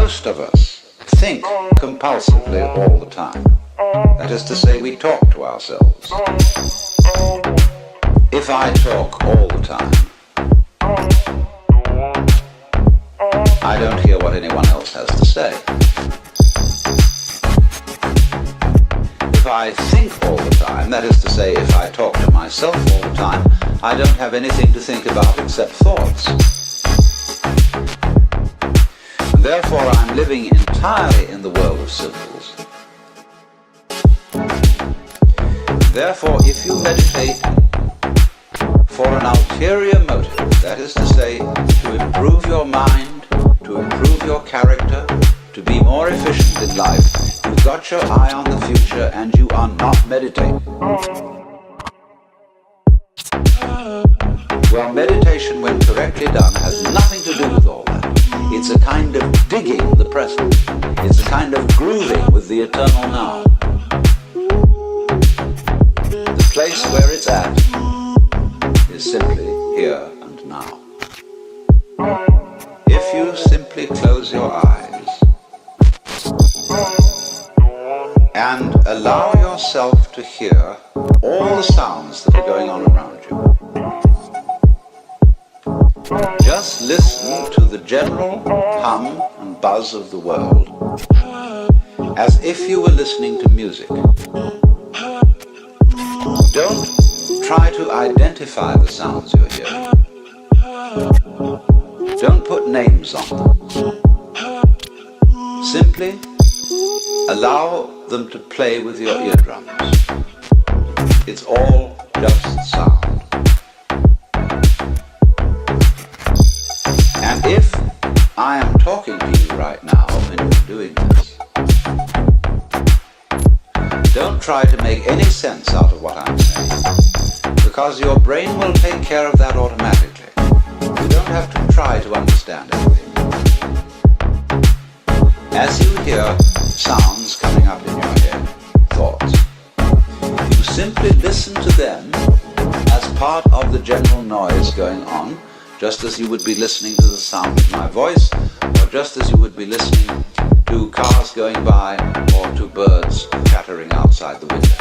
Most of us think compulsively all the time. That is to say, we talk to ourselves. If I talk all the time, I don't hear what anyone else has to say. If I think all the time, that is to say, if I talk to myself all the time, I don't have anything to think about except thoughts. And therefore, I'm living entirely in the world of symbols. Therefore, if you meditate for an ulterior motive, that is to say, to improve your mind, to improve your character, to be more efficient in life, you've got your eye on the future and you are not meditating. Well, meditation, when correctly done, has nothing to do with all that. It's a kind of digging the present. It's a kind of grooving with the eternal now. The place where it's at is simply here and now. If you simply close your eyes and allow yourself to hear all the sounds that are going on around you, just listen to the general hum and buzz of the world as if you were listening to music. Don't try to identify the sounds you're hearing. Don't put names on them. Simply allow them to play with your eardrums. It's all just sound. And if I am talking to you right now when you're doing this, don't try to make any sense out of what I'm saying, because your brain will take care of that automatically. You don't have to try to understand everything. As you hear sounds coming up in your head, thoughts, you simply listen to them as part of the general noise going on, just as you would be listening to the sound of my voice, or just as you would be listening to cars going by or to birds chattering outside the window.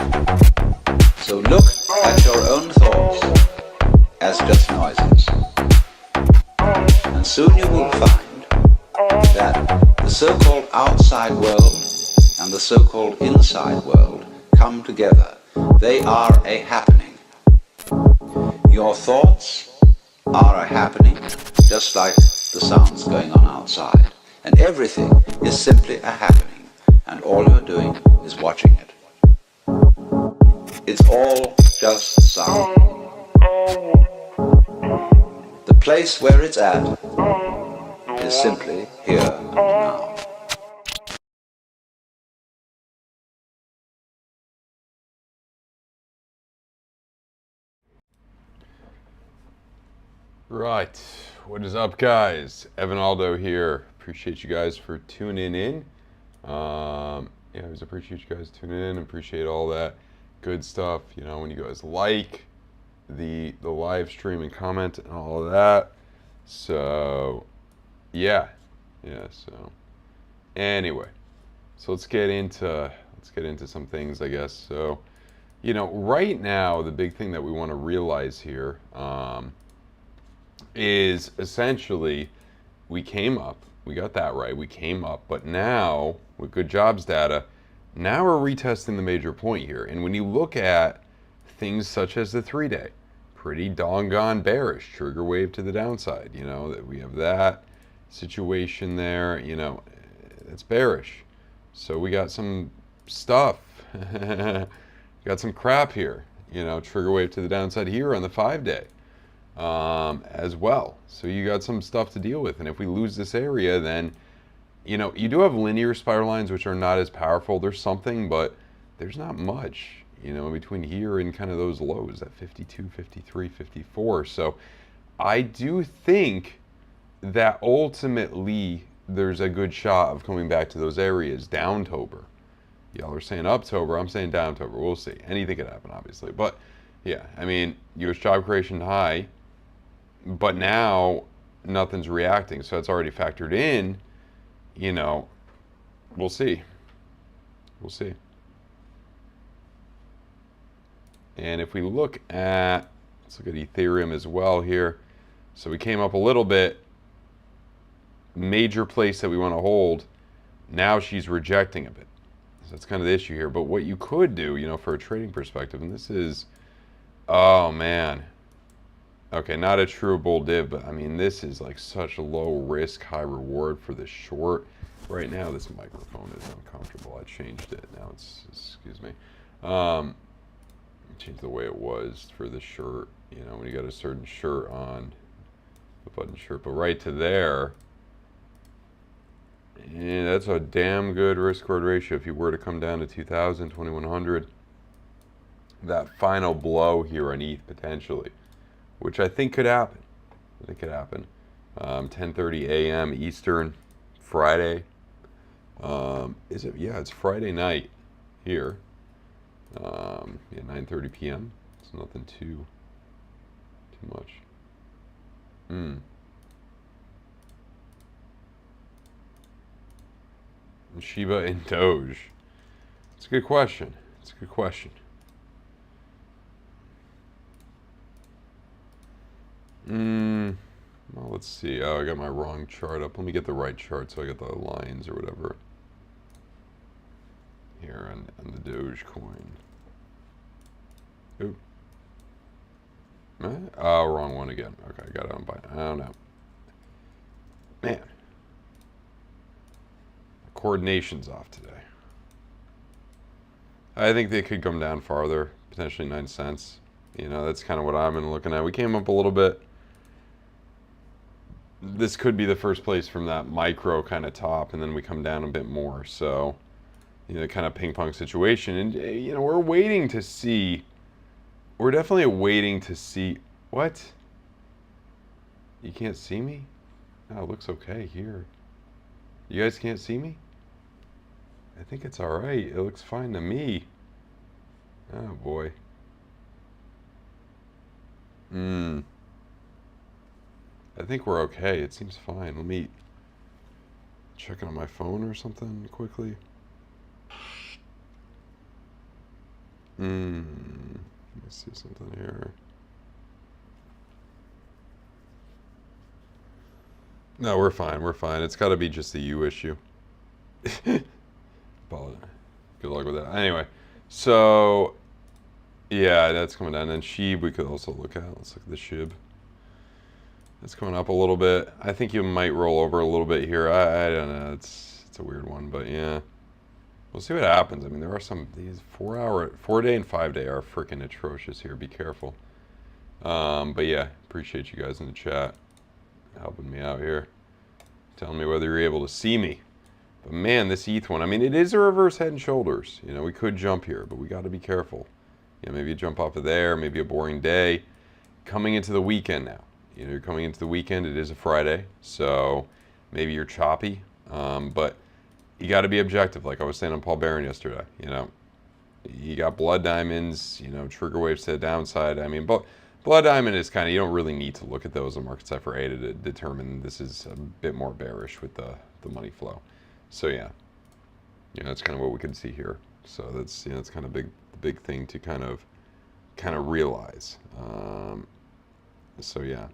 So look at your own thoughts as just noises. And soon you will find that the so-called outside world and the so-called inside world come together. They are a happening. Your thoughts are a happening, just like the sounds going on outside. And everything is simply a happening, and all you're doing is watching it. It's all just sound. The place where it's at is simply here and now. Right, what is up, guys? Evan Aldo here. Appreciate you guys for tuning in. Yeah, I always appreciate you guys tuning in. Appreciate all that good stuff. You know, when you guys like the live stream and comment and all of that. So, yeah. So anyway, so let's get into some things, I guess. So, you know, right now the big thing that we want to realize here is essentially we came up, we got that right, we came up, but now with good jobs data, now we're retesting the major point here. And when you look at things such as the 3-day, pretty doggone bearish, trigger wave to the downside, you know, that we have that situation there, you know, it's bearish. So we got some stuff, got some crap here, you know, trigger wave to the downside here on the 5-day. As well. So you got some stuff to deal with. And if we lose this area, then, you know, you do have linear spiral lines, which are not as powerful. There's something, but there's not much, you know, in between here and kind of those lows at 52, 53, 54. So I do think that ultimately there's a good shot of coming back to those areas downtober. Y'all are saying uptober, I'm saying downtober. We'll see. Anything could happen, obviously. But yeah, I mean, US job creation high, but now nothing's reacting, so it's already factored in you know, we'll see. We'll see. And if we look at, let's look at Ethereum as well here. So we came up a little bit. Major place that we want to hold. Now she's rejecting a bit. So that's kind of the issue here. But what you could do, you know, for a trading perspective, and this is, oh man. Okay, not a true bull div, but I mean, this is like such a low risk, high reward for the short. Right now, this microphone is uncomfortable. I changed it. Now it's, excuse me. Change the way it was for the shirt. You know, when you got a certain shirt on, the button shirt, but right to there, and that's a damn good risk reward ratio. If you were to come down to 2,000, 2,100, that final blow here on ETH potentially, which I think could happen. I think could happen. 10:30 a.m. Eastern, Friday. Is it? Yeah, it's Friday night here. Yeah, 9:30 p.m. It's nothing too much. And Shiba and Doge. It's a good question. It's a good question. Well, let's see. Oh, I got my wrong chart up. Let me get the right chart so I get the lines or whatever. Here on the Doge coin. Oop. Oh, wrong one again. Okay, I got it on by. I don't know. Man. Coordination's off today. I think they could come down farther, potentially 9 cents. You know, that's kind of what I've been looking at. We came up a little bit. This could be the first place from that micro kind of top, and then we come down a bit more. So, you know, kind of ping pong situation. And, you know, we're waiting to see. We're definitely waiting to see. What? You can't see me? Oh, it looks okay here. You guys can't see me? I think it's all right. It looks fine to me. Oh, boy. I think we're okay. It seems fine. Let me check it on my phone or something quickly. Let me see something here. No, we're fine. We're fine. It's got to be just the U issue. Good luck with that. Anyway, so yeah, that's coming down. And SHIB we could also look at. Let's look at the SHIB. It's coming up a little bit. I think you might roll over a little bit here. I don't know. It's a weird one, but yeah. We'll see what happens. I mean, there are some, these 4-day and 5-day are freaking atrocious here. Be careful. But yeah, appreciate you guys in the chat helping me out here. Telling me whether you're able to see me. But man, this ETH one, I mean, it is a reverse head and shoulders. You know, we could jump here, but we got to be careful. You know, maybe you jump off of there, maybe a boring day. Coming into the weekend now. You know, you're coming into the weekend. It is a Friday, so maybe you're choppy. But you got to be objective, like I was saying on Paul Barron yesterday. You know, you got blood diamonds. You know, trigger waves to the downside. I mean, but blood diamond is kind of, you don't really need to look at those on Market Cipher A to determine this is a bit more bearish with the money flow. So yeah, you know, that's kind of what we can see here. So that's, you know, it's kind of the big thing to kind of realize. So yeah.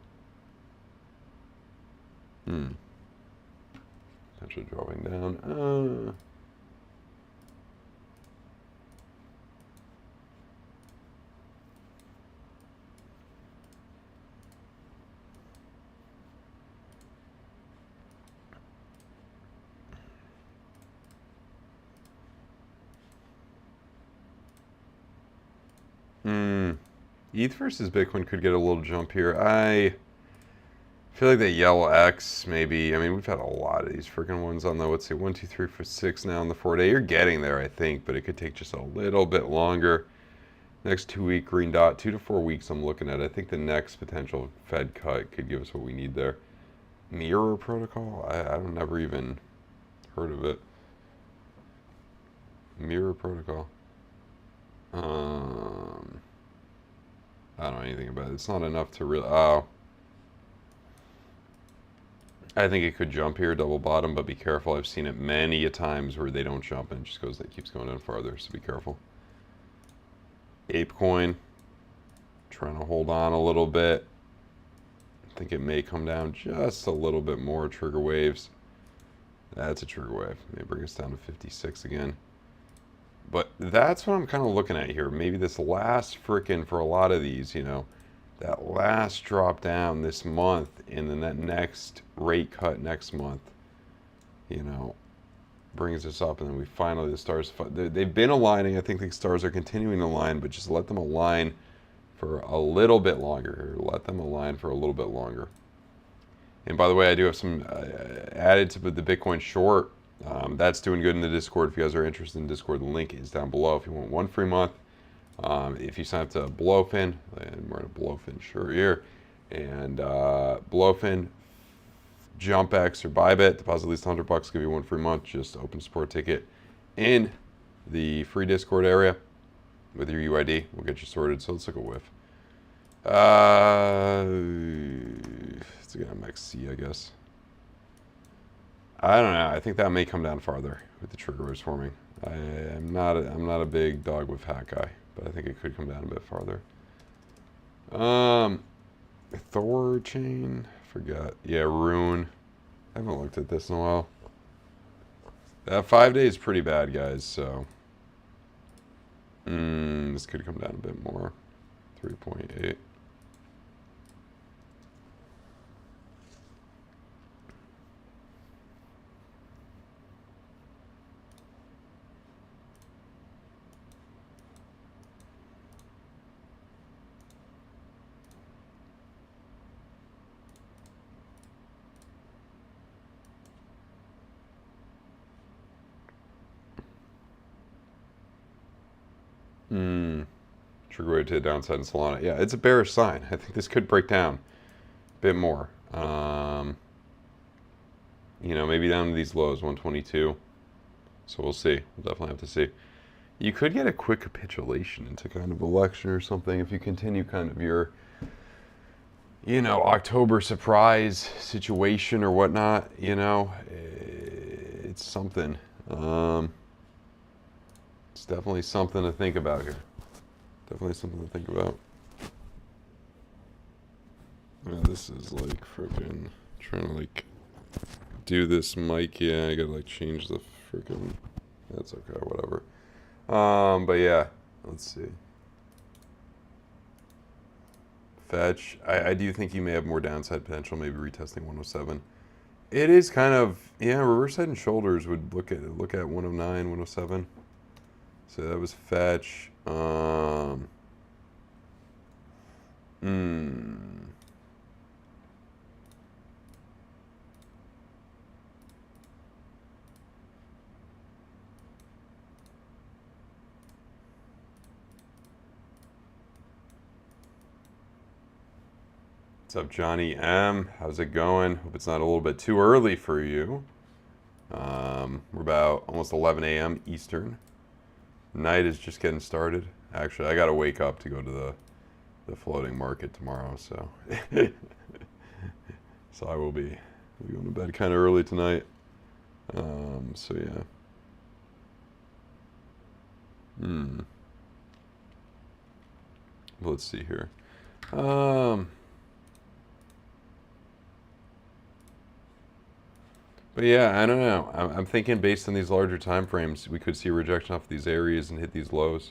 Potentially dropping down. ETH versus Bitcoin could get a little jump here. I feel like that yellow X maybe. I mean, we've had a lot of these freaking ones on the, let's see, 1, 2, 3, 4, 6 now on the 4-day. You're getting there, I think, but it could take just a little bit longer. Next 2-week green dot, 2 to 4 weeks I'm looking at. I think the next potential Fed cut could give us what we need there. Mirror protocol? I've never even heard of it. Mirror protocol. I don't know anything about it. It's not enough to really. Oh. I think it could jump here, double bottom, but be careful. I've seen it many a times where they don't jump and it just goes, it keeps going down farther, so be careful. ApeCoin, trying to hold on a little bit. I think it may come down just a little bit more. Trigger waves. That's a trigger wave. May bring us down to 56 again. But that's what I'm kind of looking at here. Maybe this last frickin', for a lot of these, you know, that last drop down this month and then that next rate cut next month, you know, brings us up, and then we finally, the stars, they've been aligning. I think the stars are continuing to align, but just let them align for a little bit longer here. Let them align for a little bit longer. And by the way, I do have some added to the Bitcoin short. That's doing good in the Discord. If you guys are interested in Discord, the link is down below. If you want 1 free month, if you sign up to BloFin, and we're in a BloFin shirt here, and BloFin, JUMPEX, or Bybit, deposit at least $100, give you 1 free month. Just open support ticket in the free Discord area with your UID. We'll get you sorted. So let's look at whiff. It's gonna MXC, I guess. I don't know. I think that may come down farther with the trigger waves forming. I'm not a big dog with hat guy, but I think it could come down a bit farther. Thor chain, forgot. Yeah, Rune. I haven't looked at this in a while. That 5 day is pretty bad, guys. So this could come down a bit more. 3.8. Trigger wave to the downside in Solana. Yeah, it's a bearish sign. I think this could break down a bit more. You know, maybe down to these lows, 122. So we'll see. We'll definitely have to see. You could get a quick capitulation into kind of election or something if you continue kind of your, you know, October surprise situation or whatnot. You know, it's something. It's definitely something to think about here. Definitely something to think about. Yeah, this is like freaking trying to like do this mic. Yeah, I gotta like change the freaking. That's okay, whatever. But yeah, let's see. Fetch. I do think you may have more downside potential. Maybe retesting 107. It is kind of, yeah. Reverse head and shoulders would look at 109, 107. So that was fetch. What's up, Johnny M? How's it going? Hope it's not a little bit too early for you. We're about almost 11 a.m. Eastern. Night is just getting started. Actually, I gotta wake up to go to the floating market tomorrow, so so I will be going to bed kind of early tonight. So yeah. Let's see here. But yeah, I don't know. I'm thinking based on these larger time frames, we could see a rejection off these areas and hit these lows.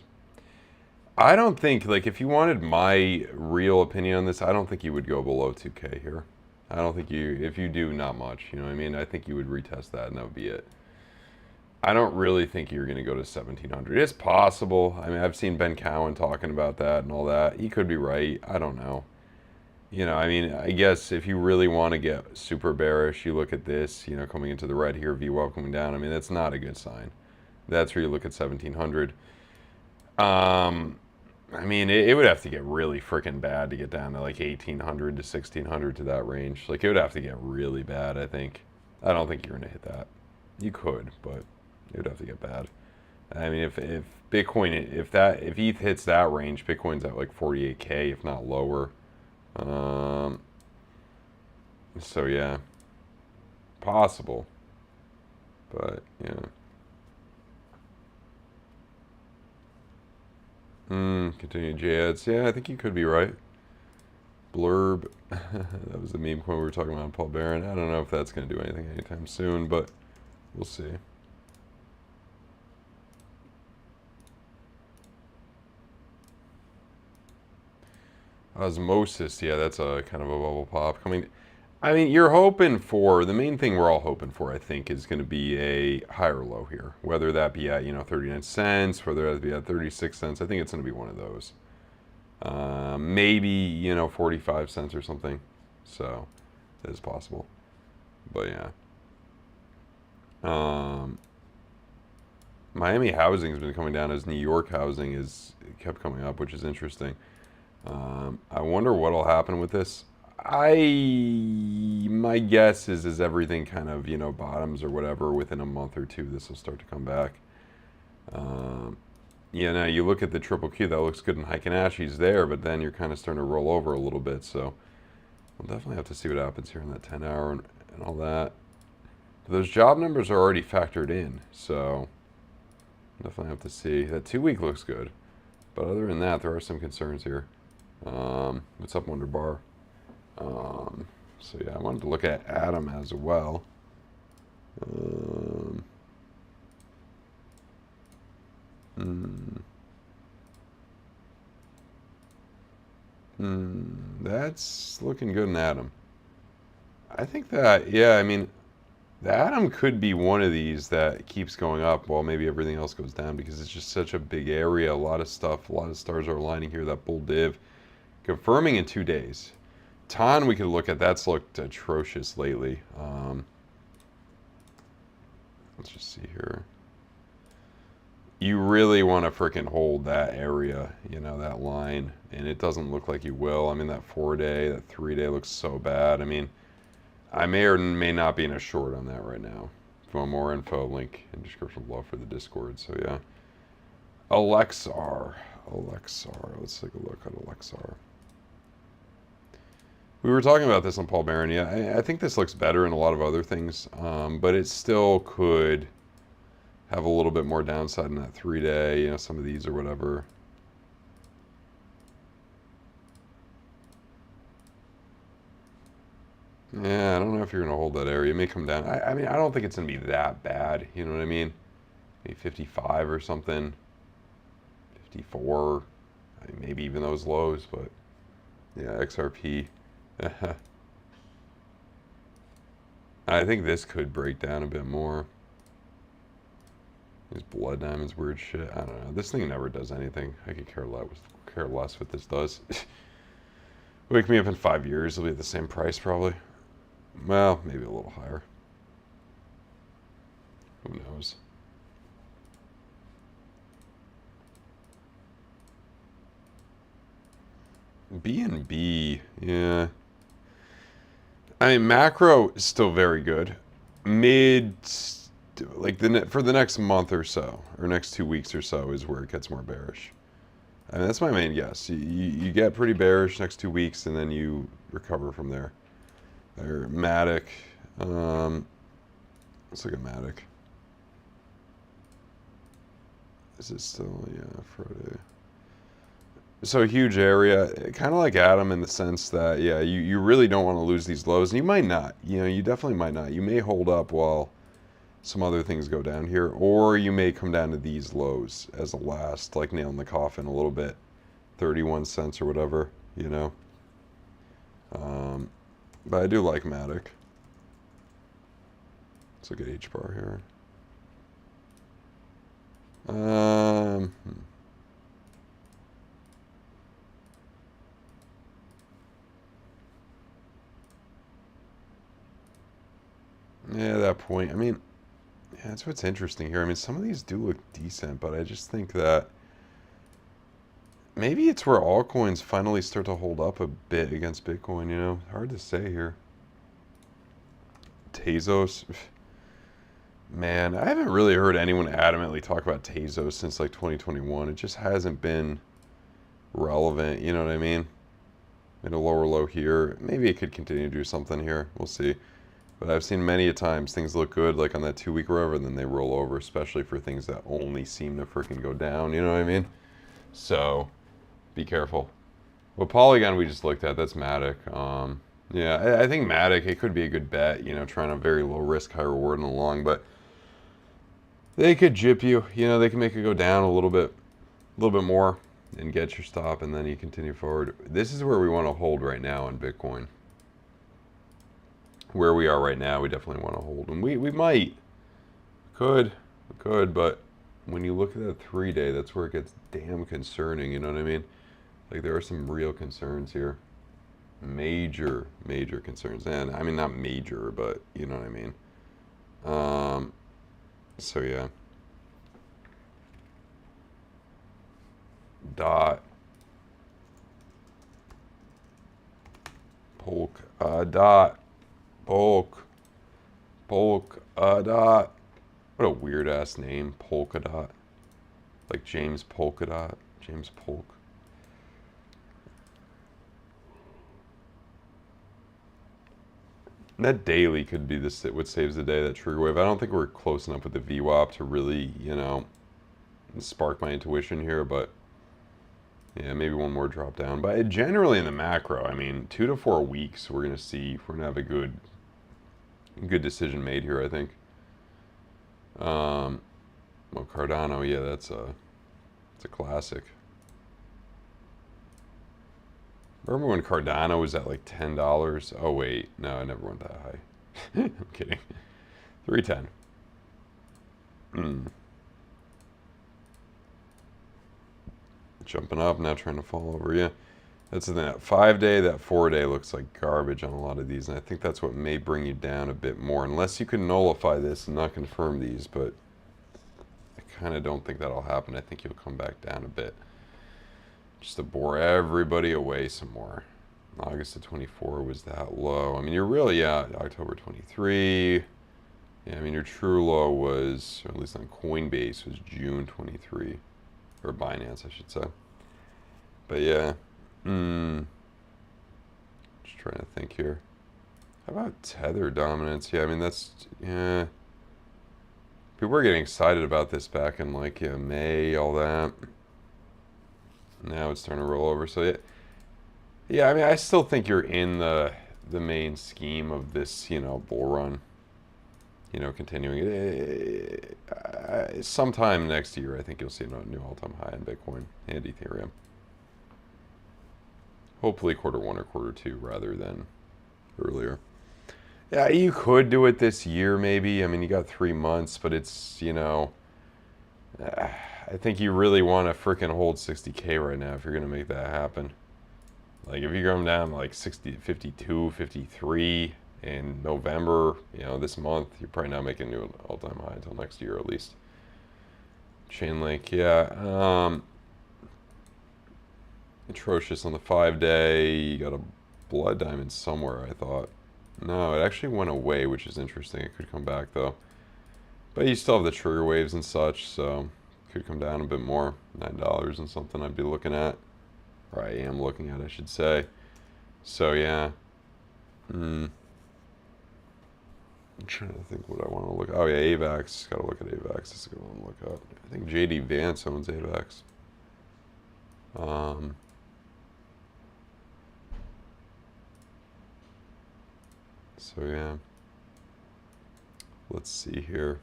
I don't think, like, if you wanted my real opinion on this, I don't think you would go below 2K here. I don't think you, if you do, not much. You know what I mean? I think you would retest that and that would be it. I don't really think you're going to go to 1700. It's possible. I mean, I've seen Ben Cowan talking about that and all that. He could be right. I don't know. You know, I mean, I guess if you really want to get super bearish, you look at this, you know, coming into the red here, VWAP coming down. I mean, that's not a good sign. That's where you look at 1700. I mean, it would have to get really freaking bad to get down to like 1800 to 1600 to that range. Like, it would have to get really bad, I think. I don't think you're going to hit that. You could, but it would have to get bad. I mean, if Bitcoin, if ETH hits that range, Bitcoin's at like 48K, if not lower. So, yeah. possible. But, yeah. Continue JADs. Yeah, I think you could be right. Blurb. That was the meme coin we were talking about, Paul Barron. I don't know if that's going to do anything anytime soon, but we'll see. Osmosis, yeah, that's a kind of a bubble pop coming. I mean, you're hoping for, the main thing we're all hoping for, I think, is going to be a higher low here. Whether that be at, 39 cents, whether that be at 36 cents. I think it's going to be one of those. Maybe, 45 cents or something. So, that is possible. But, yeah. Miami housing has been coming down as New York housing is kept coming up, which is interesting. I wonder what'll happen with this. My guess is everything kind of, bottoms or whatever, within a month or two, this will start to come back. Yeah, now you look at the triple Q, that looks good in Heikin-Ashi's there, but then you're kind of starting to roll over a little bit, so we'll definitely have to see what happens here in that 10 hour and all that. But those job numbers are already factored in, so definitely have to see. That 2 week looks good, but other than that, there are some concerns here. What's up, Wonder Bar? So yeah, I wanted to look at Atom as well. That's looking good in Atom. I think that, yeah, I mean, the Atom could be one of these that keeps going up while maybe everything else goes down because it's just such a big area. A lot of stuff, a lot of stars are aligning here. That bull div confirming in 2 days. TON we could look at. That's looked atrocious lately. Let's just see here. You really want to freaking hold that area, that line, and it doesn't look like you will. I mean, that 4-day, that 3-day looks so bad. I mean, I may or may not be in a short on that right now. If you want more info, link in description below for the Discord. So yeah, Alexar. Let's take a look at Alexar. We were talking about this on Paul Barron. Yeah, I think this looks better in a lot of other things, but it still could have a little bit more downside in that 3-day, some of these or whatever. Yeah, I don't know if you're going to hold that area. It may come down. I mean, I don't think it's going to be that bad. You know what I mean? Maybe 55 or something. 54. I mean, maybe even those lows, but yeah, XRP. I think this could break down a bit more. These blood diamonds, weird shit. I don't know. This thing never does anything. I could care less what this does. Wake me up in 5 years, it'll be at the same price probably. Well, maybe a little higher. Who knows? BNB, yeah. I mean, macro is still very good. Mid, like for the next month or so, or next 2 weeks or so, is where it gets more bearish. I mean, that's my main guess. You get pretty bearish next 2 weeks, and then you recover from there. Or Matic. Let's look at Matic. Is it still, yeah, Friday. So a huge area, kind of like Atom in the sense that, yeah, you really don't want to lose these lows. And you might not. You definitely might not. You may hold up while some other things go down here, or you may come down to these lows as a last, like nail in the coffin a little bit. 31 cents or whatever, But I do like Matic. Let's look at H-bar here. Yeah, that point. I mean, yeah, that's what's interesting here. I mean, some of these do look decent, but I just think that maybe it's where altcoins finally start to hold up a bit against Bitcoin, Hard to say here. Tezos. Man, I haven't really heard anyone adamantly talk about Tezos since like 2021. It just hasn't been relevant, you know what I mean? In a lower low here. Maybe it could continue to do something here. We'll see. But I've seen many a times things look good, like on that 2-week rover, and then they roll over, especially for things that only seem to freaking go down, you know what I mean? So, be careful. Well, Polygon we just looked at, that's Matic. Yeah, I think Matic, it could be a good bet, you know, trying a very low risk, high reward in the long, but they could jip you, you know, they can make it go down a little bit more and get your stop, and then you continue forward. This is where we want to hold right now in Bitcoin. Where we are right now, we definitely want to hold. And we might. We could, but when you look at that 3-day, that's where it gets damn concerning, you know what I mean? Like, there are some real concerns here. Major concerns. And, I mean, not major, but you know what I mean. So, yeah. Dot. Dot. Dot. What a weird ass name, Polka Dot. Like James Polka Dot. James Polk. That daily could be this what saves the day, that trigger wave. I don't think we're close enough with the VWAP to really, you know, spark my intuition here, but yeah, maybe one more drop down. But generally in the macro, I mean, 2 to 4 weeks, we're gonna see if we're gonna have a good decision made here, I think. Well, Cardano, yeah, it's a classic. Remember when Cardano was at like $10? Oh wait, no, it never went that high. I'm kidding. 310. Jumping up, now trying to fall over. Yeah, that's the thing. That 5-day, that 4-day looks like garbage on a lot of these, and I think that's what may bring you down a bit more, unless you can nullify this and not confirm these, but I kind of don't think that'll happen. I think you'll come back down a bit, just to bore everybody away some more. August of 24 was that low. I mean, you're really, yeah, October 23. Yeah, I mean, your true low was, or at least on Coinbase, was June 23. Or Binance, I should say. But yeah. Just trying to think here. How about Tether dominance? Yeah, I mean, that's, yeah. People were getting excited about this back in, like, yeah, May, all that. Now it's starting to roll over. So, yeah. Yeah, I mean, I still think you're in the main scheme of this, you know, bull run. You know, continuing. Sometime next year, I think you'll see a new all-time high in Bitcoin and Ethereum. Hopefully Q1 or Q2 rather than earlier. Yeah, you could do it this year maybe. I mean, you got 3 months, but it's, you know, I think you really want to freaking hold 60K right now if you're going to make that happen. Like, if you come down to like 60, 52, 53 in November, you know, this month, you're probably not making a new all-time high until next year at least. Chainlink, yeah. Atrocious on the 5-day. You got a blood diamond somewhere, I thought. No, it actually went away, which is interesting. It could come back, though. But you still have the trigger waves and such, so it could come down a bit more. $9 and something I'd be looking at. Or I am looking at, I should say. So, yeah. I'm trying to think what I want to look at. Oh, yeah, AVAX. Got to look at AVAX. That's a good one to look at. I think JD Vance owns AVAX. So, yeah. Let's see here.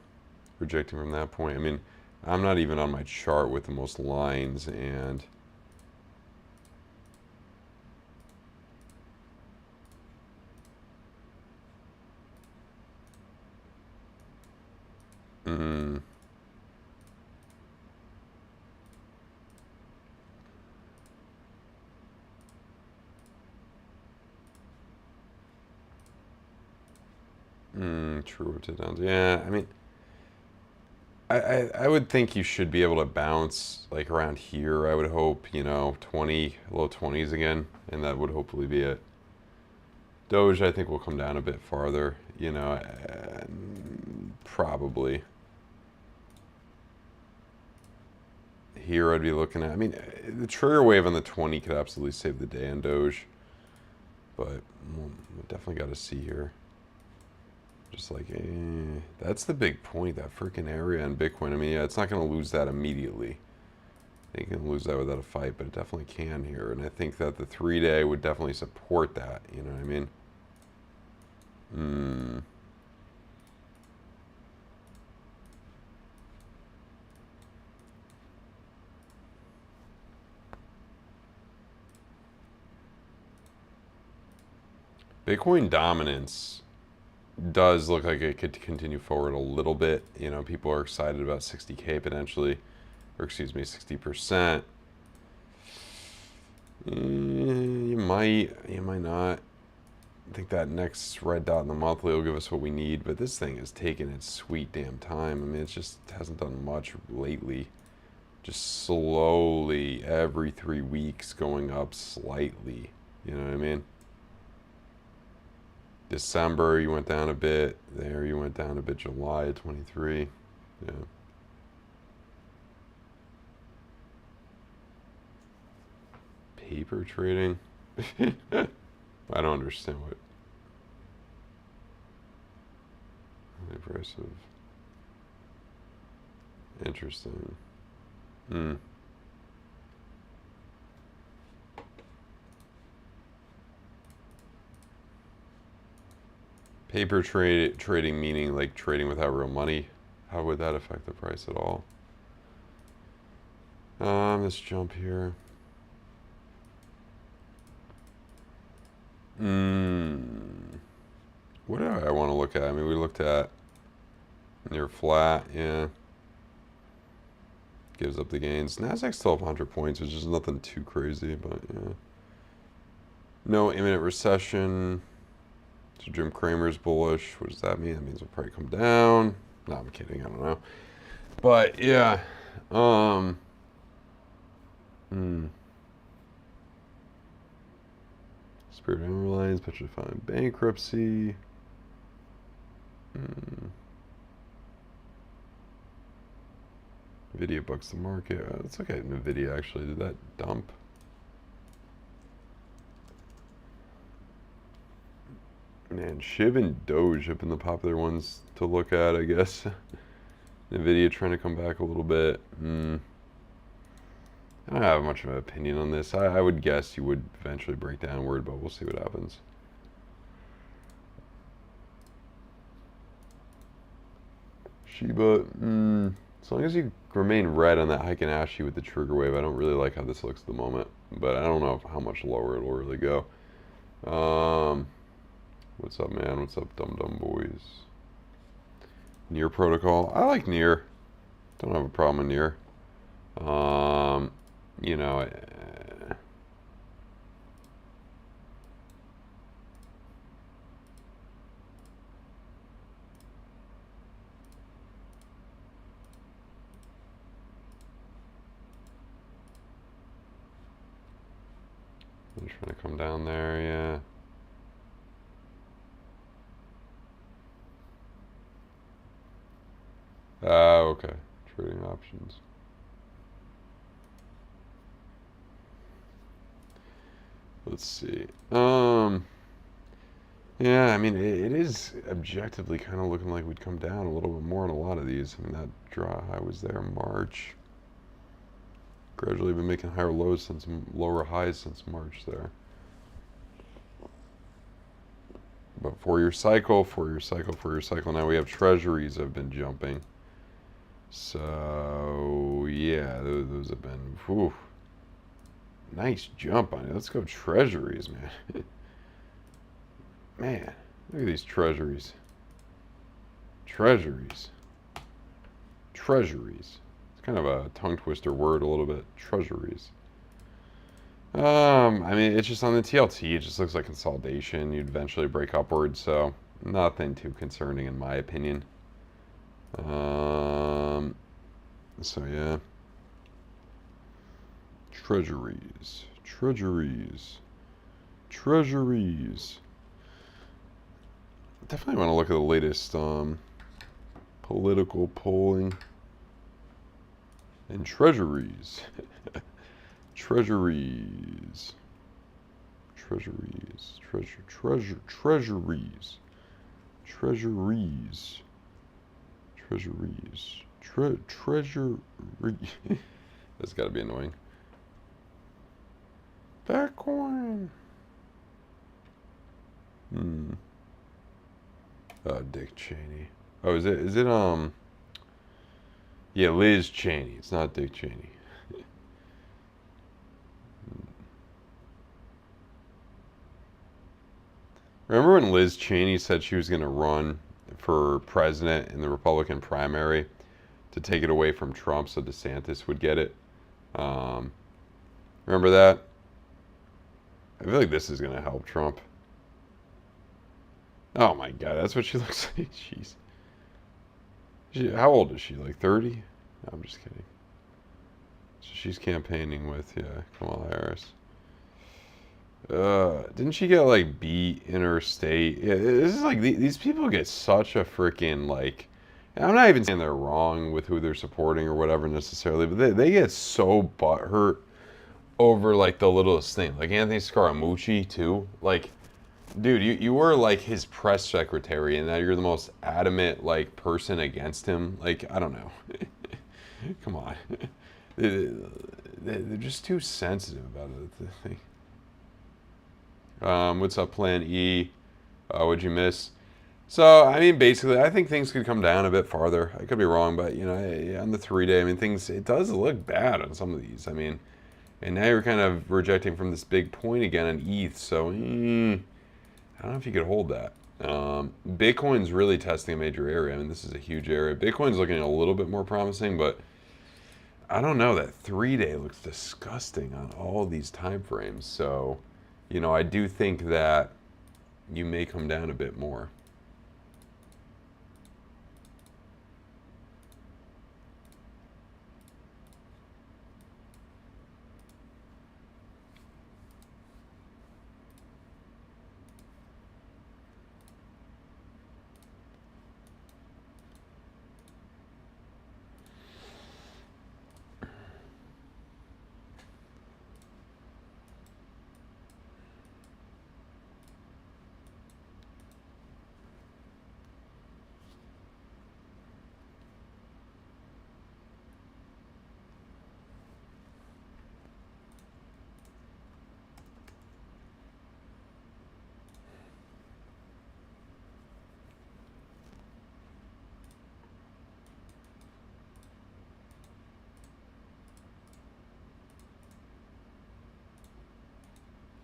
Projecting from that point. I mean, I'm not even on my chart with the most lines, and true to downs. Yeah, I mean, I would think you should be able to bounce like around here. I would hope, you know, 20, low 20s again, and that would hopefully be it. Doge, I think, will come down a bit farther, you know, probably. Here I'd be looking at, I mean, the trigger wave on the 20 could absolutely save the day on Doge, but we definitely got to see here. Just like, that's the big point, that freaking area in Bitcoin. I mean, yeah, it's not going to lose that immediately. They can lose that without a fight, but it definitely can here. And I think that the 3-day would definitely support that. You know what I mean? Bitcoin dominance does look like it could continue forward a little bit. You know, people are excited about 60K potentially, or excuse me, 60%. You might not. I think that next red dot in the monthly will give us what we need, but this thing is taking its sweet damn time. I mean, it just hasn't done much lately. Just slowly, every 3 weeks, going up slightly. You know what I mean? December, you went down a bit. There, you went down a bit. July of 23. Yeah. Paper trading? I don't understand what. Aggressive. Interesting. Paper trading meaning like trading without real money. How would that affect the price at all? Let's jump here. What do I want to look at? I mean, we looked at near flat, yeah. Gives up the gains. Nasdaq's 1,200 points, which is nothing too crazy, but yeah. No imminent recession. So Jim Cramer's bullish. What does that mean? That means it'll probably come down. No, I'm kidding. I don't know. But yeah. Spirit Airlines, petrifying bankruptcy. Nvidia bucks the market. Let's look at Nvidia actually. Did that dump? Man, Shiv and Doge have been the popular ones to look at, I guess. Nvidia trying to come back a little bit. I don't have much of an opinion on this. I would guess you would eventually break downward, but we'll see what happens. Shiba, as long as you remain red on that Heiken Ashi with the trigger wave, I don't really like how this looks at the moment. But I don't know how much lower it'll really go. What's up, man? What's up, dum-dum boys? Near protocol. I like Near. Don't have a problem with Near. You know, I'm trying to come down there, yeah. Okay. Trading options. Let's see. Yeah, I mean, it is objectively kind of looking like we'd come down a little bit more on a lot of these. I mean, that draw high was there in March. Gradually been making higher lows since, lower highs since March there. But 4-year cycle, 4-year cycle, 4-year cycle. Now we have treasuries have been jumping. So, yeah, those have been, whew. Nice jump on it. Let's go treasuries, man. Man, look at these treasuries. Treasuries. Treasuries. It's kind of a tongue twister word a little bit. Treasuries. I mean, it's just on the TLT. It just looks like consolidation. You'd eventually break upward, so nothing too concerning in my opinion. So yeah. Treasuries. Treasuries. Treasuries. Definitely want to look at the latest political polling and treasuries. Treasuries. Treasuries. Treasuries. Treasuries. Treasuries. Treasury. That's got to be annoying. Bitcoin. Oh, Dick Cheney. Oh, is it, yeah, Liz Cheney. It's not Dick Cheney. Remember when Liz Cheney said she was going to run for president in the Republican primary to take it away from Trump so DeSantis would get it? Remember that? I feel like this is going to help Trump. Oh my God, that's what she looks like. How old is she? Like 30? No, I'm just kidding. So she's campaigning with, yeah, Kamala Harris. Didn't she get like beat in her state? Yeah, this is like these people get such a freaking like. I'm not even saying they're wrong with who they're supporting or whatever necessarily, but they get so butthurt over like the littlest thing. Like Anthony Scaramucci too. Like, dude, you were like his press secretary, and now you're the most adamant like person against him. Like, I don't know. Come on, they're just too sensitive about it. What's up, Plan E? What'd you miss? So, I mean, basically, I think things could come down a bit farther. I could be wrong, but, you know, on the 3-day, I mean, it does look bad on some of these. I mean, and now you're kind of rejecting from this big point again on ETH, so, I don't know if you could hold that. Bitcoin's really testing a major area. I mean, this is a huge area. Bitcoin's looking a little bit more promising, but I don't know. That 3-day looks disgusting on all these time frames, so... You know, I do think that you may come down a bit more.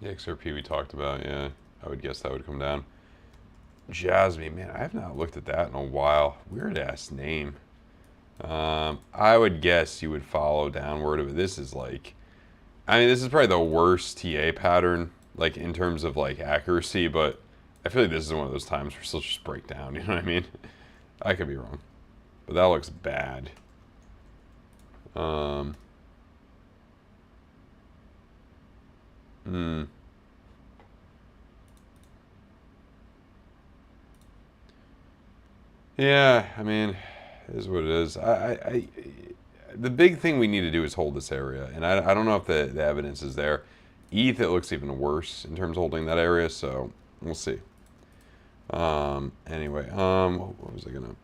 The XRP we talked about, yeah. I would guess that would come down. Jasmine, man, I have not looked at that in a while. Weird ass name. I would guess you would follow downward of it. This is like, I mean, this is probably the worst TA pattern, like in terms of like accuracy, but I feel like this is one of those times where it'll just break down, you know what I mean? I could be wrong, but that looks bad. Yeah, I mean, it is what it is. The big thing we need to do is hold this area, and I don't know if the evidence is there. ETH, it looks even worse in terms of holding that area, so we'll see. Anyway, what was I gonna?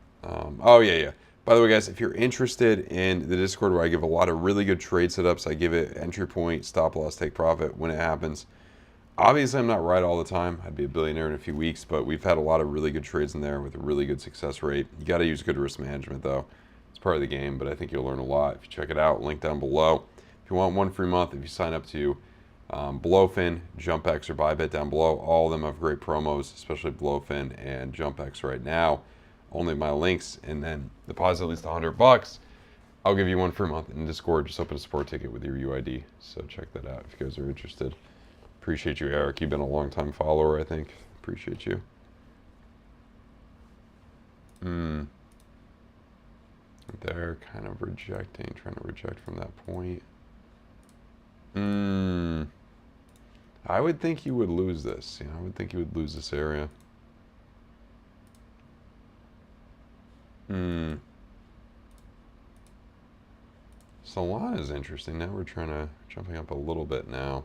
Oh yeah. By the way, guys, if you're interested in the Discord where I give a lot of really good trade setups, I give it entry point, stop loss, take profit when it happens. Obviously, I'm not right all the time. I'd be a billionaire in a few weeks, but we've had a lot of really good trades in there with a really good success rate. You got to use good risk management, though. It's part of the game, but I think you'll learn a lot if you check it out. Link down below. If you want one free month, if you sign up to BloFin, JUMPEX, or Bybit down below, all of them have great promos, especially BloFin and JUMPEX right now. Only my links, and then deposit at least $100. I'll give you one free month in Discord. Just open a support ticket with your UID. So check that out if you guys are interested. Appreciate you, Eric. You've been a long-time follower, I think. Appreciate you. They're kind of rejecting, trying to reject from that point. I would think you would lose this. You know, I would think you would lose this area. Solana is interesting. Now we're jumping up a little bit now.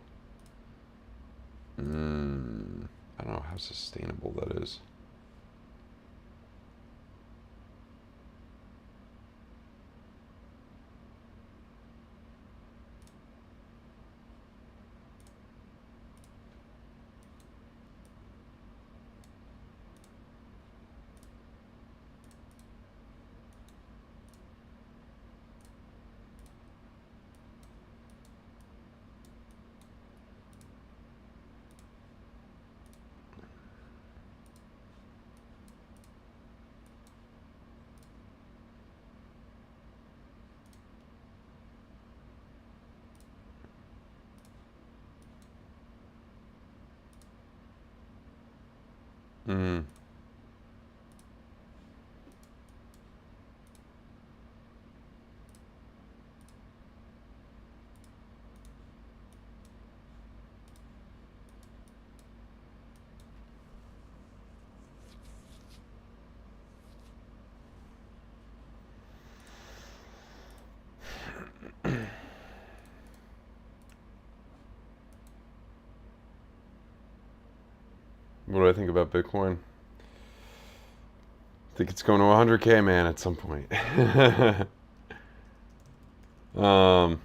I don't know how sustainable that is. Mm. What do I think about Bitcoin? I think it's going to 100K, man, at some point. um,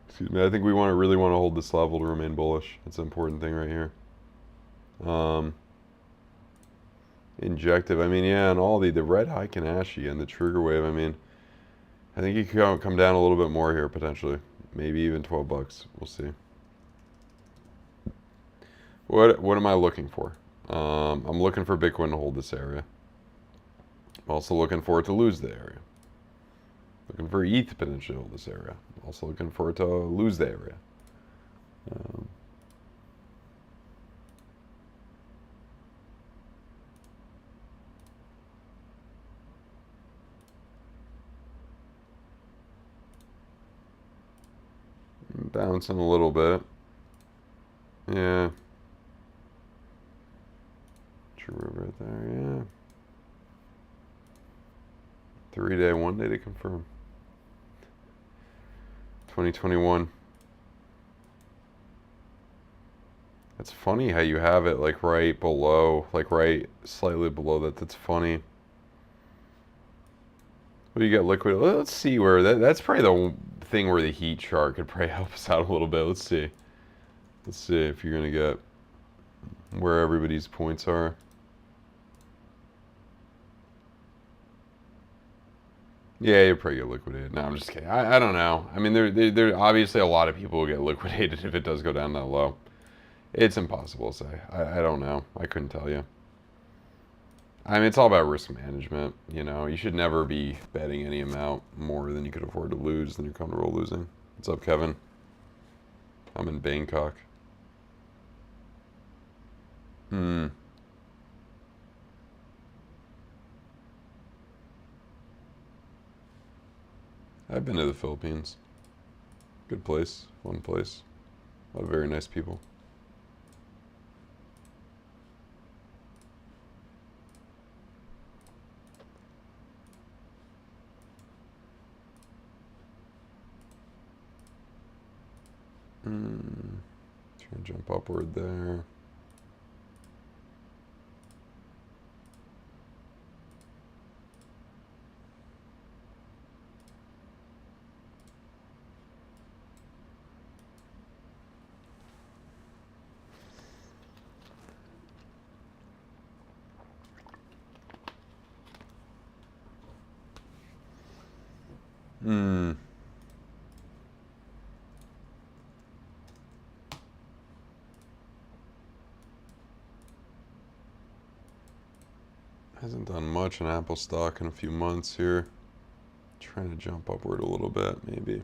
excuse me. I think we really want to hold this level to remain bullish. That's an important thing right here. Injective. I mean, yeah, and all the red Heiken-Ashi and the trigger wave. I mean, I think it could come down a little bit more here potentially. Maybe even 12 bucks. We'll see. What am I looking for? I'm looking for Bitcoin to hold this area. I'm also looking for it to lose the area. Looking for ETH to potentially hold this area. Also looking for it to lose the area. Bouncing a little bit. Yeah. True right there, yeah. 3-day, 1 day to confirm. 2021. It's funny how you have it like right below, like right slightly below that. That's funny. Well, you get liquid. Let's see where that's probably the thing where the heat chart could probably help us out a little bit. Let's see. Let's see if you're gonna get where everybody's points are. Yeah, you probably get liquidated. No, I'm just kidding. I don't know. I mean, there obviously a lot of people will get liquidated if it does go down that low. It's impossible to say. I don't know. I couldn't tell you. I mean, it's all about risk management. You know, you should never be betting any amount more than you could afford to lose than you're comfortable losing. What's up, Kevin? I'm in Bangkok. I've been to the Philippines. Good place. Fun place. A lot of very nice people. Trying to jump upward there. Hasn't done much in Apple stock in a few months here. Trying to jump upward a little bit, maybe.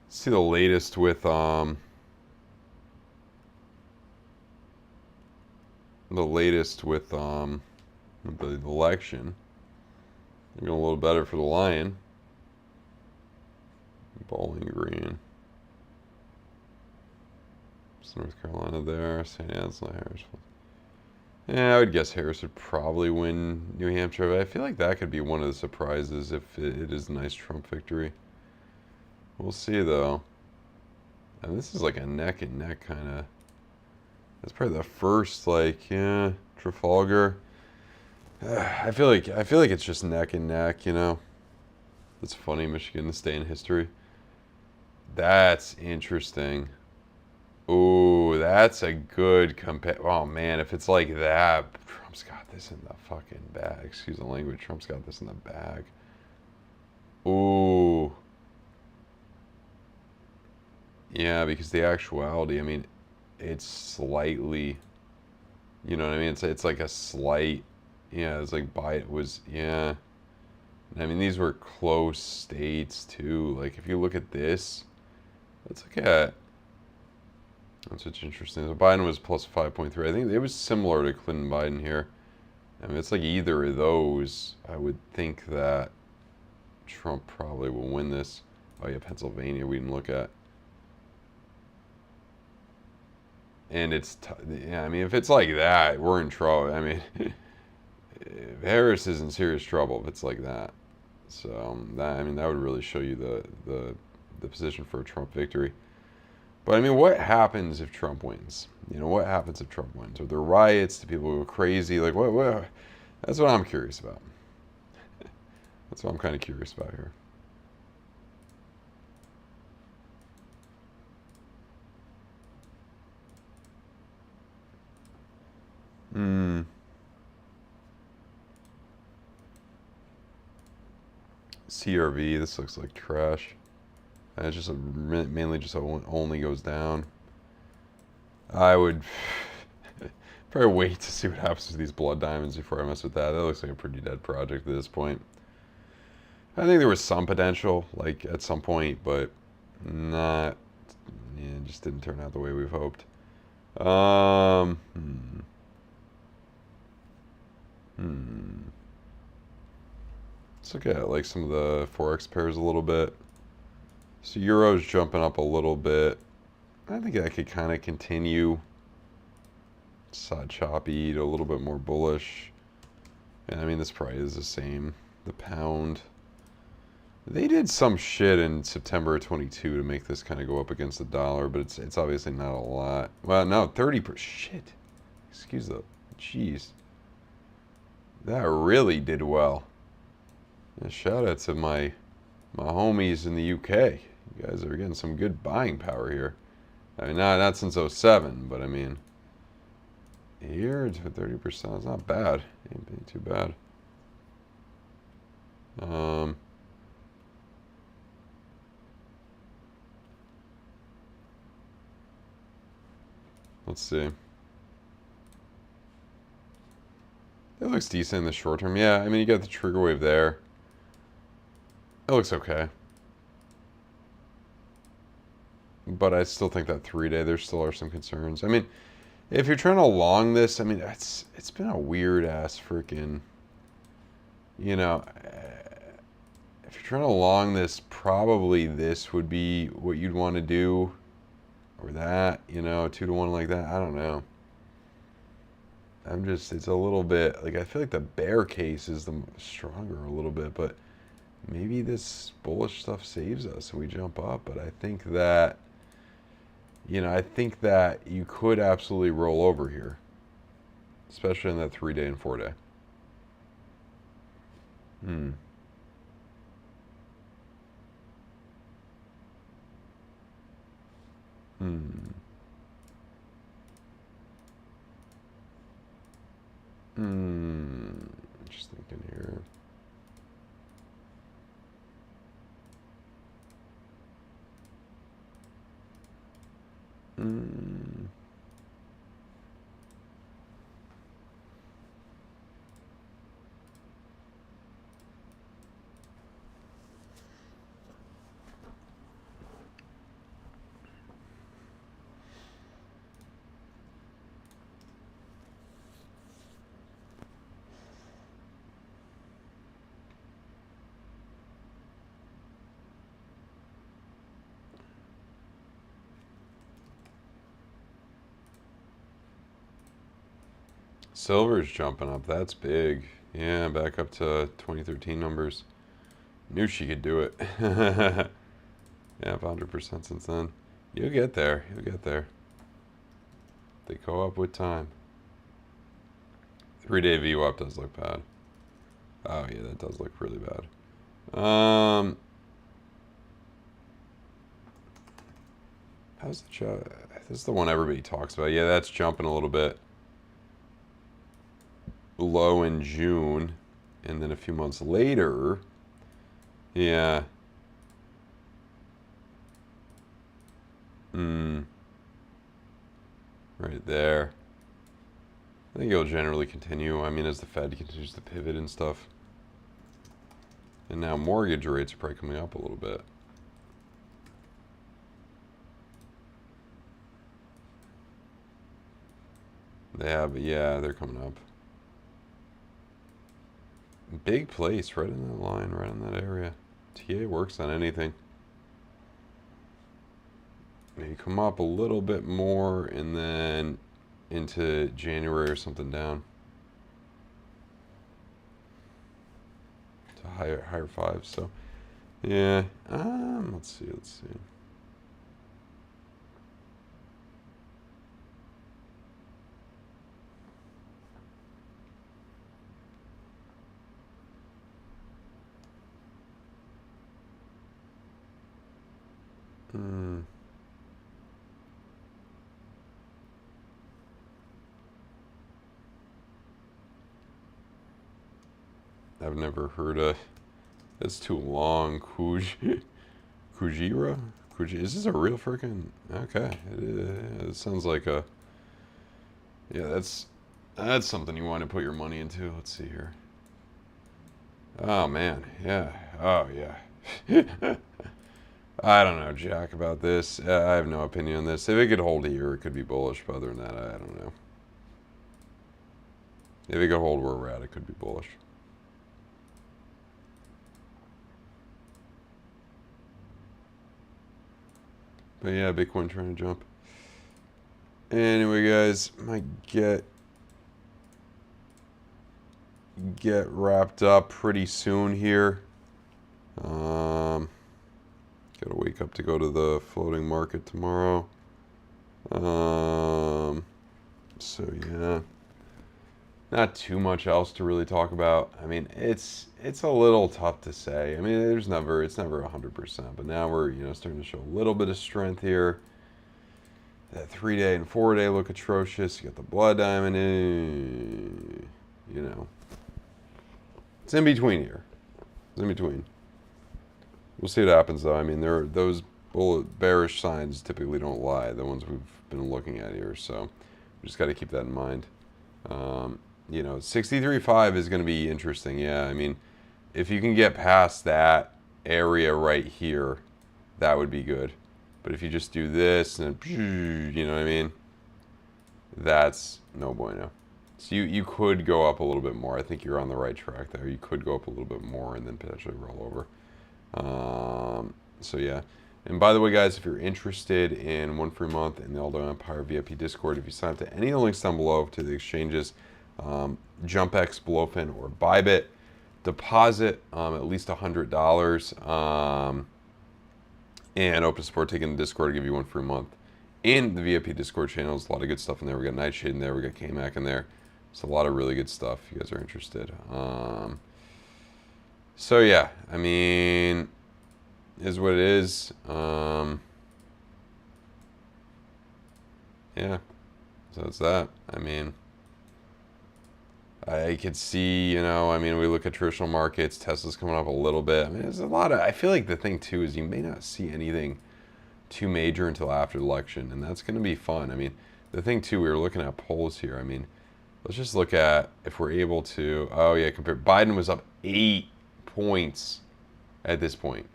See the latest with the election. Looking a little better for the Lion. Bowling Green. North Carolina there, St. Anselm, Harris. Yeah, I would guess Harris would probably win New Hampshire, but I feel like that could be one of the surprises if it is a nice Trump victory. We'll see, though. And this is like a neck and neck kind of. That's probably the first, like, yeah, Trafalgar. I feel like it's just neck and neck, you know. It's funny, Michigan to stay in history. That's interesting. Ooh, that's a good compare. Oh man, if it's like that, Trump's got this in the fucking bag. Excuse the language. Trump's got this in the bag. Ooh. Yeah, because the actuality, I mean, it's slightly, you know what I mean? It's like a slight, yeah, it's like Biden was, yeah. I mean, these were close states too. Like if you look at this, let's look at. That's what's interesting. So Biden was plus 5.3. I think it was similar to Clinton Biden here. I mean, it's like either of those. I would think that Trump probably will win this. Oh yeah, Pennsylvania we didn't look at. And it's, yeah, I mean, if it's like that, we're in trouble. I mean, Harris is in serious trouble if it's like that. So that, I mean, that would really show you the position for a Trump victory. But I mean, what happens if Trump wins? You know, what happens if Trump wins? Are there riots? Do people go crazy? Like, what? That's what I'm curious about. That's what I'm kind of curious about here. CRV, this looks like trash. And it's just mainly just only goes down. I would probably wait to see what happens to these blood diamonds before I mess with that. That looks like a pretty dead project at this point. I think there was some potential, like at some point, but not. Yeah, it just didn't turn out the way we've hoped. Let's look at like some of the forex pairs a little bit. So Euro's jumping up a little bit. I think that could kind of continue. Saw choppy to a little bit more bullish. And I mean, this probably is the same. The pound. They did some shit in September of 22 to make this kind of go up against the dollar, but it's obviously not a lot. Well, no, 30%. Shit. Excuse the. Jeez. That really did well. And shout out to my homies in the UK. You guys are getting some good buying power here. I mean, not since 07, but I mean, here to 30%, it's not bad. Ain't being too bad. Let's see. It looks decent in the short term. Yeah, I mean, you got the trigger wave there. It looks okay. But I still think that 3-day, there still are some concerns. I mean, if you're trying to long this, I mean, it's been a weird-ass freaking, you know, if you're trying to long this, probably this would be what you'd want to do. Or that, you know, 2 to 1 like that. I don't know. It's a little bit, like, I feel like the bear case is the stronger a little bit, but maybe this bullish stuff saves us and we jump up. But I think that, you know, I think that you could absolutely roll over here, especially in that 3-day and 4-day. Just thinking here. Silver's jumping up. That's big. Yeah, back up to 2013 numbers. Knew she could do it. Yeah, 100% since then. You'll get there. You'll get there. They go up with time. 3-day VWAP does look bad. Oh, yeah, that does look really bad. How's the chart? This is the one everybody talks about. Yeah, that's jumping a little bit. Low in June, and then a few months later, yeah. Right there. I think it'll generally continue. I mean, as the Fed continues to pivot and stuff. And now mortgage rates are probably coming up a little bit. They have, yeah, they're coming up. Big place, right in that line, right in that area. TA works on anything. Maybe come up a little bit more and then into January or something down. To higher fives. So yeah. Let's see. I've never heard of. That's too long. Kujira? Is this a real freaking? Okay. It sounds like a. Yeah, that's something you want to put your money into. Let's see here. Oh man, yeah. Oh yeah. I don't know, Jack, about this. I have no opinion on this. If it could hold here, it could be bullish. But other than that, I don't know. If it could hold where we're at, it could be bullish. But yeah, Bitcoin trying to jump. Anyway, guys, might get wrapped up pretty soon here. Gotta wake up to go to the floating market tomorrow. So yeah, not too much else to really talk about. I mean, it's a little tough to say. I mean, it's never 100%, but now we're starting to show a little bit of strength here. That 3-day and 4-day look atrocious. You got the blood diamond in, it's in between here. It's in between. We'll see what happens though. I mean, those bearish signs typically don't lie. The ones we've been looking at here, so we just got to keep that in mind. 63.5 is going to be interesting. Yeah, I mean, if you can get past that area right here, that would be good. But if you just do this and you know what I mean, that's no bueno. So you could go up a little bit more. I think you're on the right track there. You could go up a little bit more and then potentially roll over. So yeah. And by the way, guys, if you're interested in 1 free month in the Aldo Empire VIP Discord, if you sign up to any of the links down below to the exchanges, JUMPEX, BloFin, or Bybit, deposit at least $100, and open support taking the Discord to give you 1 free month. In the VIP Discord channels, a lot of good stuff in there. We got Nightshade in there, we got KMAC in there. It's a lot of really good stuff if you guys are interested. So yeah, I mean, is what it is. Yeah, so it's that. I mean, I could see, I mean, we look at traditional markets, Tesla's coming up a little bit. I mean, there's a lot of, I feel like the thing too is you may not see anything too major until after the election, and that's going to be fun. I mean, the thing too, we were looking at polls here. I mean, let's just look at if we're able to, oh yeah, Biden was up 8 points at this point.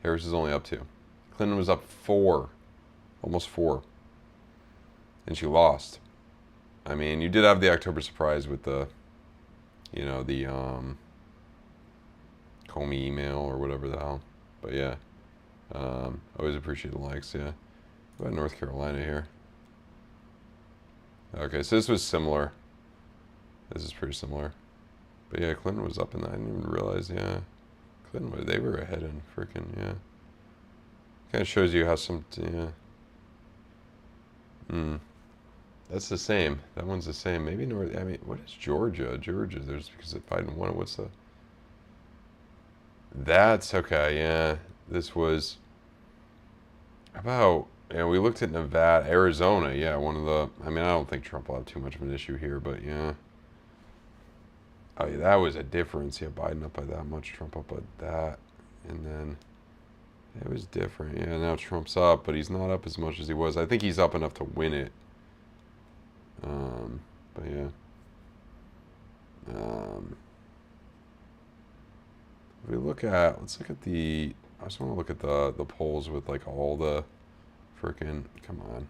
Harris is only up 2. Clinton was up 4, almost 4, and she lost. I mean, you did have the October surprise with the, the Comey email or whatever the hell. But yeah, always appreciate the likes. Yeah, what about North Carolina here? Okay, so this was similar. This is pretty similar. But yeah, Clinton was up in that. I didn't even realize. Yeah, Clinton, they were ahead in freaking, yeah. Kind of shows you how some, yeah. That's the same. That one's the same. Maybe North, I mean, what is Georgia? Georgia, there's, because if Biden won it, what's the, that's, okay, yeah. This was, about, we looked at Nevada, Arizona, yeah, one of the, I mean, I don't think Trump will have too much of an issue here, but yeah. Oh yeah, that was a difference. Yeah, Biden up by that much, Trump up by that. And then it was different. Yeah, now Trump's up, but he's not up as much as he was. I think he's up enough to win it. But yeah. If we look at, let's look at the, I just want to look at the polls with like all the freaking, come on.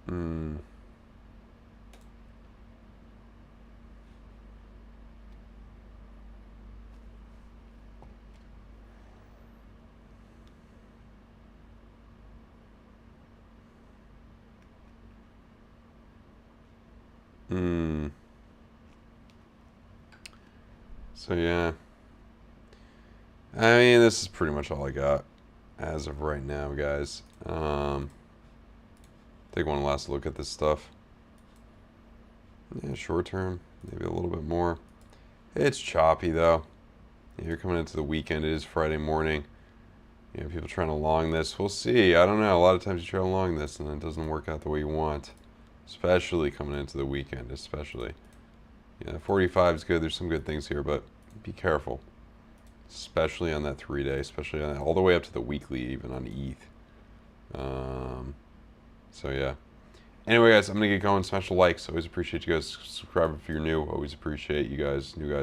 Hmm. Hmm. So yeah. I mean, this is pretty much all I got as of right now, guys. Take one last look at this stuff. Yeah, short term, maybe a little bit more. It's choppy though. Yeah, you're coming into the weekend. It is Friday morning. You know, people trying to long this. We'll see. I don't know. A lot of times you try to long this and it doesn't work out the way you want. Especially coming into the weekend, especially. Yeah, 45 is good. There's some good things here, but be careful. Especially on that 3-day, especially on all the way up to the weekly, even on ETH. So yeah. Anyway, guys, I'm gonna get going. Smash the likes. Always appreciate you guys. Subscribe if you're new. Always appreciate you guys, new guys.